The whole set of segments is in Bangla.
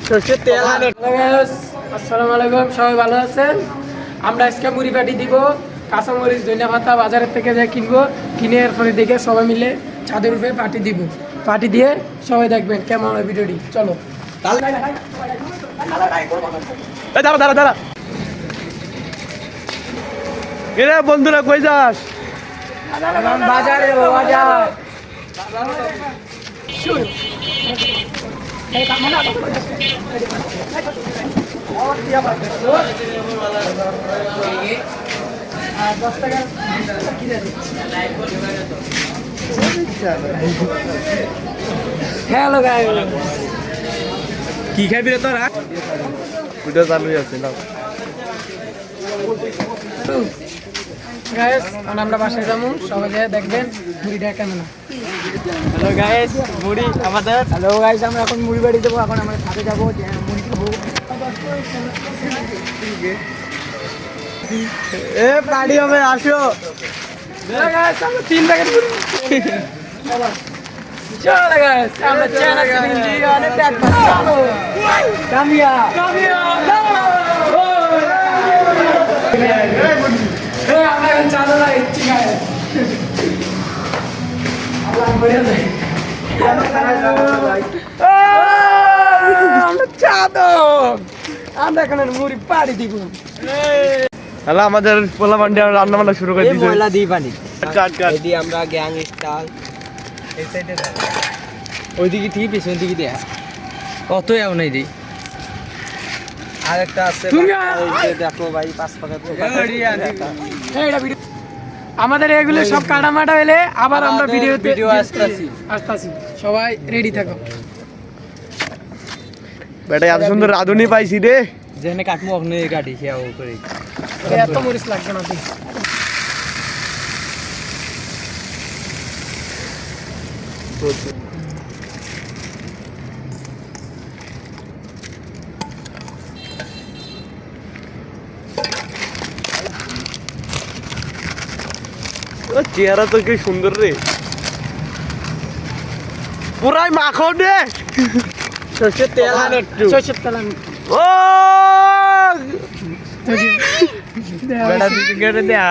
সরষের তেল আনে। আসসালামু আলাইকুম, সবাই ভালো আছেন? আমরা আজকে মুড়ি পাটি দিব, কাঁচামরিচ ধনিয়া পাতা বাজারের থেকে যা কিনবো, কিনে এরপরে দেখে সবাই মিলে ছাদের উপরে পাটি দিব। পাটি দিয়ে সবাই দেখবেন কেমন হয় ভিডিওটি। চলো দাঁড়া দাঁড়া দাঁড়া, এরে বন্ধুরা কই যাস? বাজারে বাজার হ্যালো গাইস, কি খাবি রে তোরা? ভিডিও চালু আছে না গাইস, আমরা বাসায় যাবো, সবাই গিয়ে দেখবেন মুড়িটা কেমন। হ্যালো গাইস, মুড়ি আমাদের। হ্যালো গাইস, আমরা এখন মুড়ি বাড়ি দেবো, এখন আমরা ছাদে যাবো, মুড়ি খাবো। এ পার্টি হবে, আসো। তিন প্যাকেট মুড়ি চলো গাইস, আমরা চায়না সিরিঞ্জি অনেক প্যাক চলো কামিয়া কামিয়া আমরা এখন চালু লাগছি গাইস। আল্লাহ বলে দেয় আমরা চাদক, আমরা এখন মুড়ি পাড়ি দিব। হ্যালো, আমাদের পোলা পান্ডি রান্না বান্না শুরু করে দিয়েছে। ময়লা দিই পানি কাট কাট, এদি আমরা গ্যাং স্টাইল এই সাইডে ওইদিকে ঠিক পেছন দিকে দেয়া কত এও নাই দি আর একটা আছে তুমি ওই যে দেখো ভাই 5 টাকা আমাদের এগুলো সব কাটামাটা হলে আবার আমরা ভিডিও আসতেছি। সবাই রেডি থাকো। বেটা এত সুন্দর রাঁধুনি পাইছি রে। যেনে কাটমু অগ্নে গাড়ি খেয়াও করে এত মরিচ লাগবে না তুই। ও চেহারা তো কি সুন্দর রে, পুরাই মাখন রে। সরষের তেল আনে একটু। সরষের তেল আনি। ও বেটা দিকে কেটে দেয়া।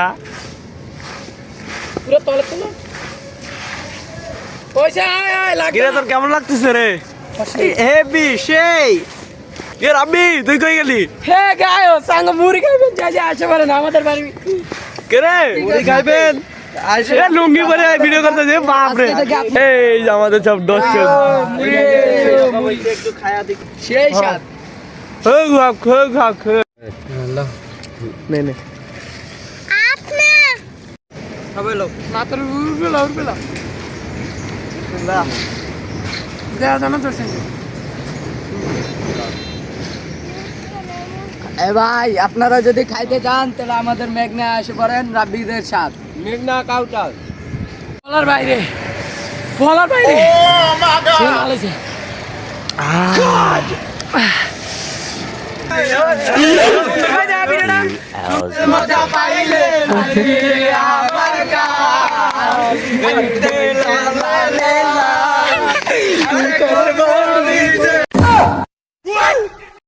পুরো তলে তোলো। পয়সা আয় আয় লাগে। কিরে তোর কেমন লাগতেছে রে? হেভি সেই। এ রাব্বি, তুই কই গেলি? হে গায়ো সাঙ্গ মুড়ি খাবেন, যা যা আসে পারেন আমাদের বাড়ি। কে রে মুড়ি খাইবেন? এ লুঙ্গি পরে ভিডিও করতেছে, বাপ রে। এই যে আমাদের সব দর্শক। মুড়ি একটু খায়া দেখি সেই স্বাদ। খোগ খোগ খোগ। আল্লাহ নে নে, সবাই লোক মাত্র উড়বেলা দেয়া জানা তোর সঙ্গে। এ ভাই আপনারা যদি খাইতে চান তাহলে আমাদের মেঘনা এসে পড়েন রাব্বিদের স্বাদ মেঘনা কাউটাল বলার বাইরে সে ভালোছে। মজা পাইলে